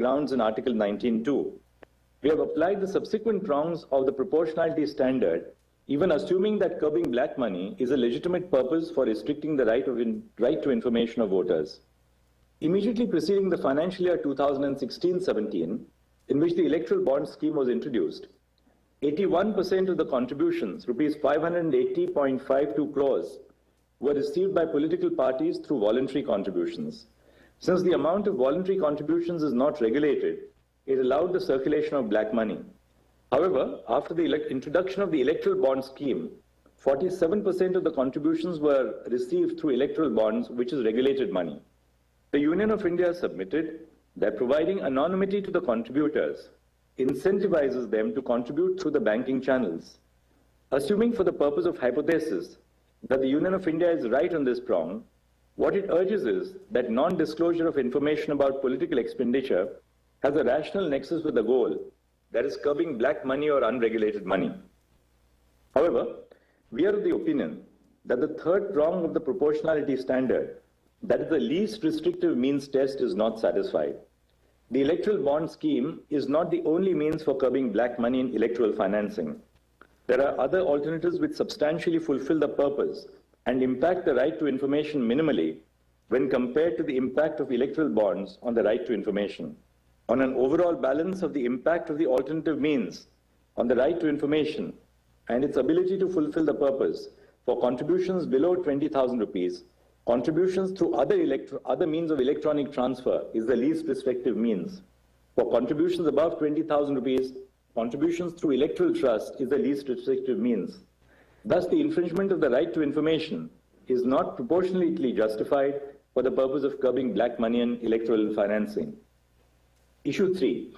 grounds in Article 19(2), we have applied the subsequent prongs of the proportionality standard, even assuming that curbing black money is a legitimate purpose for restricting the right to information of voters. Immediately preceding the financial year 2016-17, in which the electoral bond scheme was introduced, 81% of the contributions, rupees 580.52 crores, were received by political parties through voluntary contributions. Since the amount of voluntary contributions is not regulated, it allowed the circulation of black money. However, after the introduction of the electoral bond scheme, 47% of the contributions were received through electoral bonds, which is regulated money. The Union of India submitted that providing anonymity to the contributors incentivizes them to contribute through the banking channels. Assuming for the purpose of hypothesis that the Union of India is right on this prong, what it urges is that non-disclosure of information about political expenditure has a rational nexus with the goal, that is curbing black money or unregulated money. However, we are of the opinion that the third prong of the proportionality standard, that is the least restrictive means test, is not satisfied. The electoral bond scheme is not the only means for curbing black money in electoral financing. There are other alternatives which substantially fulfill the purpose and impact the right to information minimally when compared to the impact of electoral bonds on the right to information. On an overall balance of the impact of the alternative means on the right to information and its ability to fulfill the purpose, for contributions below 20,000 rupees, contributions through other means of electronic transfer is the least restrictive means. For contributions above 20,000 rupees, contributions through electoral trust is the least restrictive means. Thus, the infringement of the right to information is not proportionately justified for the purpose of curbing black money and electoral financing. Issue 3.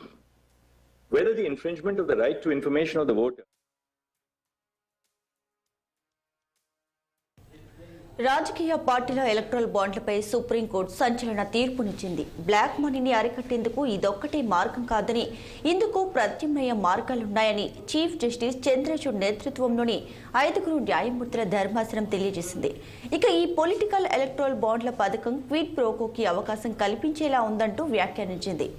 Whether the infringement of the right to information of the voter రాజకీయ పార్టీల electoral బాండ్లపై supreme court సంచలన తీర్పునిచ్చింది. Black మనీని అరికట్టేందుకు ఇదొక్కటే మార్గం కాదని, ఇందుకు ప్రత్యామ్నాయ మార్గాలున్నాయని చీఫ్ జస్టిస్ చంద్రచూడ్ నేతృత్వంలోని 5 న్యాయమూర్తుల ధర్మాసనం తెలియజేసింది. ఇక ఈ పొలిటికల్ ఎలక్టరల్ బాండ్ల పథకం క్విడ్ ప్రోకోకి అవకాశం కల్పించేలా ఉందంటూ వ్యాఖ్యానించింది.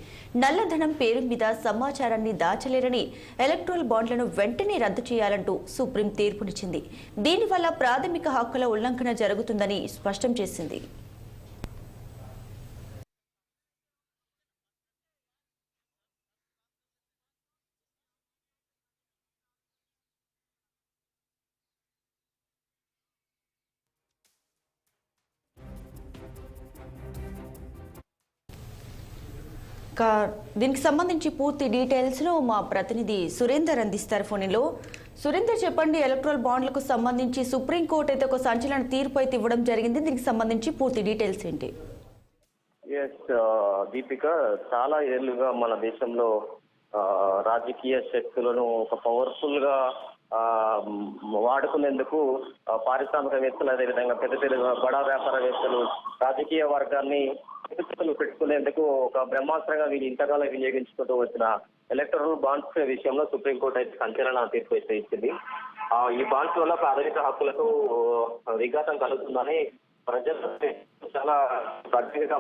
నల్లధనం పేరు మీద సమాచారాన్ని దాచలేరని, ఎలక్టరల్ బాండ్లను వెంటనే రద్దు చేయాలంటూ సుప్రీం తీర్పునిచ్చింది. దీనివల్ల ప్రాథమిక హక్కుల ఉల్లంఘన జరుగుతుందని స్పష్టం చేసింది. దీనికి సంబంధించి పూర్తి డీటెయిల్స్ లో మా ప్రతినిధి సురేందర్ అందిస్తారు ఫోన్లో. సురేందర్, చెప్పండి, ఎలక్టరల్ బాండ్లకు సంబంధించి సుప్రీంకోర్టు అయితే ఒక సంచలన తీర్పు అయితే ఇవ్వడం జరిగింది. దీనికి సంబంధించి పూర్తి డీటెయిల్స్ ఏంటి? దీపిక, చాలా ఏళ్లుగా మన దేశంలో రాజకీయ శక్తులను ఒక పవర్ఫుల్ గా వాడుకునేందుకు పారిశ్రామికవేత్తలు, అదేవిధంగా పెద్ద బడా వ్యాపారవేత్తలు రాజకీయ వర్గాన్ని పెట్టుకునేందుకు ఒక బ్రహ్మాస్త్రంగా వీళ్ళు ఇంతకాలం వినియోగించుకుంటూ వచ్చిన ఎలక్టరల్ బాండ్స్ విషయంలో సుప్రీంకోర్టు అయితే సంచలన తీర్పు అయితే ఇచ్చింది. ఈ బాండ్స్ వల్ల ప్రాథమిక హక్కులకు విఘాతం కలుగుతుందని ప్రజలు చాలా కఠినంగా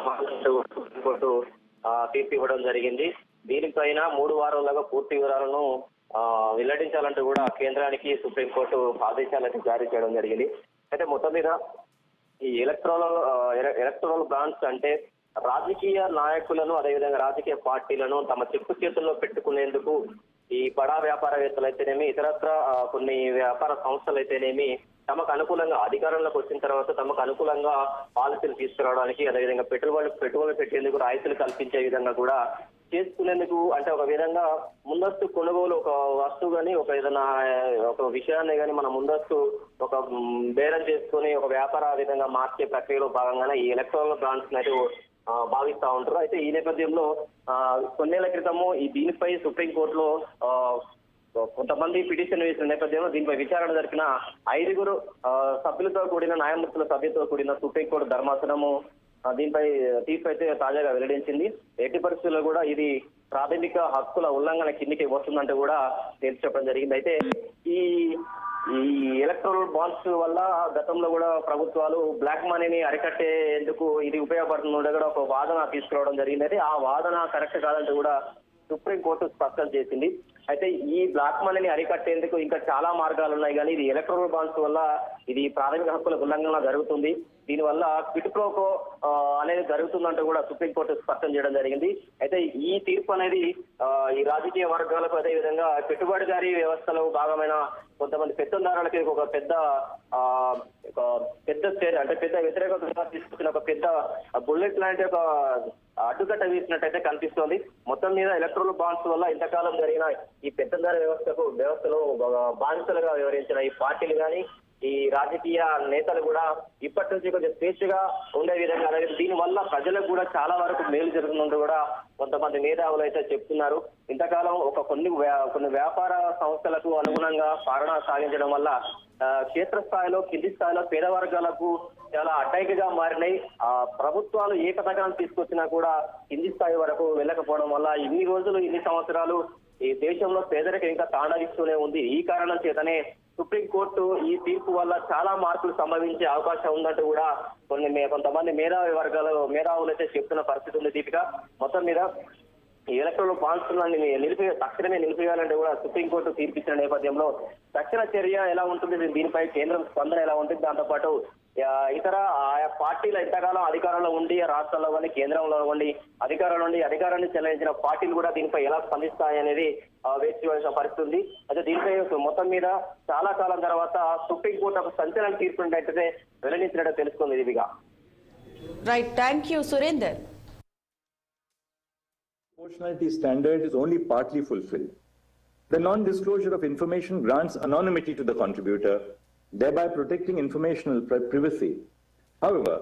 సుప్రీంకోర్టు తీర్పు ఇవ్వడం జరిగింది. దీనిపైన 3 వారాలుగా పూర్తి వివరాలను వెల్లడించాలంటూ కూడా కేంద్రానికి సుప్రీంకోర్టు ఆదేశాలను జారీ చేయడం జరిగింది. అయితే మొత్తం మీద ఈ ఎలక్టరల్ బాండ్స్ అంటే రాజకీయ నాయకులను, అదేవిధంగా రాజకీయ పార్టీలను తమ చెప్పు చేతుల్లో పెట్టుకునేందుకు ఈ బడా వ్యాపారవేత్తలు అయితేనేమి, ఇతరత్ర కొన్ని వ్యాపార సంస్థలు అయితేనేమి తమకు అనుకూలంగా అధికారంలోకి వచ్చిన తర్వాత తమకు అనుకూలంగా పాలసీలు తీసుకురావడానికి, అదేవిధంగా పెట్టుబడులు పెట్టేందుకు రాయితీలు కల్పించే విధంగా కూడా చేసుకునేందుకు, అంటే ఒక విధంగా ముందస్తు కొనుగోలు, ఒక వస్తువు కానీ ఒక ఏదైనా ఒక విషయాన్ని కానీ మనం ముందస్తు ఒక బేరం చేసుకుని ఒక వ్యాపార విధంగా మార్చే ప్రక్రియలో భాగంగానే ఈ ఎలక్టరల్ బాండ్స్ అయితే భావిస్తా ఉంటారు. అయితే ఈ నేపథ్యంలో కొన్నేళ్ల క్రితము దీనిపై సుప్రీంకోర్టులో కొంతమంది పిటిషన్ వేసిన నేపథ్యంలో దీనిపై విచారణ జరిపిన 5 సభ్యులతో కూడిన న్యాయమూర్తుల సభ్యులతో కూడిన సుప్రీంకోర్టు ధర్మాసనము దీనిపై తీర్పు అయితే తాజాగా వెల్లడించింది. ఎట్టి పరిస్థితుల్లో కూడా ఇది ప్రాథమిక హక్కుల ఉల్లంఘన కిందికి వస్తుందంటే కూడా తేల్చి చెప్పడం జరిగింది. అయితే ఈ ఈ ఎలక్ట్రల్ బాండ్స్ వల్ల గతంలో కూడా ప్రభుత్వాలు బ్లాక్ మనీని అరికట్టేందుకు ఇది ఉపయోగపడుతుండే కూడా ఒక వాదన తీసుకురావడం జరిగింది. ఆ వాదన కరెక్ట్ కాదంటూ కూడా సుప్రీంకోర్టు స్పష్టం చేసింది. అయితే ఈ బ్లాక్ మనీని అరికట్టేందుకు ఇంకా చాలా మార్గాలు ఉన్నాయి, కానీ ఇది ఎలక్ట్రల్ బాండ్స్ వల్ల ఇది ప్రాథమిక హక్కుల ఉల్లంఘన జరుగుతుంది. దీనివల్ల క్విట్ ప్రోకో అనేది జరుగుతుందంటూ కూడా సుప్రీంకోర్టు స్పష్టం చేయడం జరిగింది. అయితే ఈ తీర్పు అనేది ఈ రాజకీయ వర్గాలకు, అదేవిధంగా పెట్టుబడిదారీ వ్యవస్థలో భాగమైన కొంతమంది పెత్తందారులకి ఒక పెద్ద అంటే పెద్ద వ్యతిరేకత తీసుకొచ్చిన ఒక పెద్ద బుల్లెట్ లాంటి ఒక అడ్డుకట్ట వేసినట్టయితే కనిపిస్తోంది. మొత్తం మీద ఎలక్ట్రల్ బాండ్స్ వల్ల ఇంతకాలం జరిగిన ఈ పెత్తందార వ్యవస్థలో బానిసలుగా వ్యవహరించిన ఈ పార్టీలు కానీ ఈ రాజకీయ నేతలు కూడా ఇప్పటి నుంచి కొంచెం స్వేచ్ఛగా ఉండే విధంగా, దీని వల్ల ప్రజలకు కూడా చాలా వరకు మేలు జరుగుతుందంటూ కూడా కొంతమంది మేధావులు అయితే చెప్తున్నారు. ఇంతకాలం కొన్ని వ్యాపార సంస్థలకు అనుగుణంగా పాలన సాగించడం వల్ల క్షేత్రస్థాయిలో కింది స్థాయిలో పేద వర్గాలకు చాలా అడ్డంకిగా మారినాయి. ప్రభుత్వాలు ఏ పథకాన్ని తీసుకొచ్చినా కూడా కింది స్థాయి వరకు వెళ్ళకపోవడం వల్ల ఇన్ని సంవత్సరాలు ఈ దేశంలో పేదరికం ఇంకా తాండవిస్తూనే ఉంది. ఈ కారణం చేతనే సుప్రీంకోర్టు ఈ తీర్పు వల్ల చాలా మార్పులు సంభవించే అవకాశం ఉందంటూ కూడా కొంతమంది మేధావులు అయితే చెప్తున్న పరిస్థితి ఉంది. దీపిక, మొత్తం మీద ఈ ఎలక్ట్రల్ బాండ్స్ తక్షణమే నిలిపివేయాలంటే కూడా సుప్రీంకోర్టు తీర్పిచ్చిన నేపథ్యంలో తక్షణ చర్య ఎలా ఉంటుంది, దీనిపై కేంద్రం స్పందన ఎలా ఉంటుంది, దాంతోపాటు ఇతర ఆయా పార్టీల ఇంతకాలం అధికారంలో ఉండి రాష్ట్రాల్లో కానీ కేంద్రంలో ఉండి అధికారాన్ని చెల్లించిన పార్టీలు కూడా దీనిపై ఎలా స్పందిస్తాయి అనేది వేచి చూడాల్సిన పరిస్థితి ఉంది. అయితే దీనిపై మొత్తం మీద చాలా కాలం తర్వాత సుప్రీంకోర్టు ఒక సంచలన తీర్పు అయితే వెల్లడించినట్టు తెలుస్తుంది. దీపిగా. Right, thank you Surender. Proportionality standard is only partly fulfilled. The non-disclosure of information grants anonymity to the contributor, thereby protecting informational privacy. However,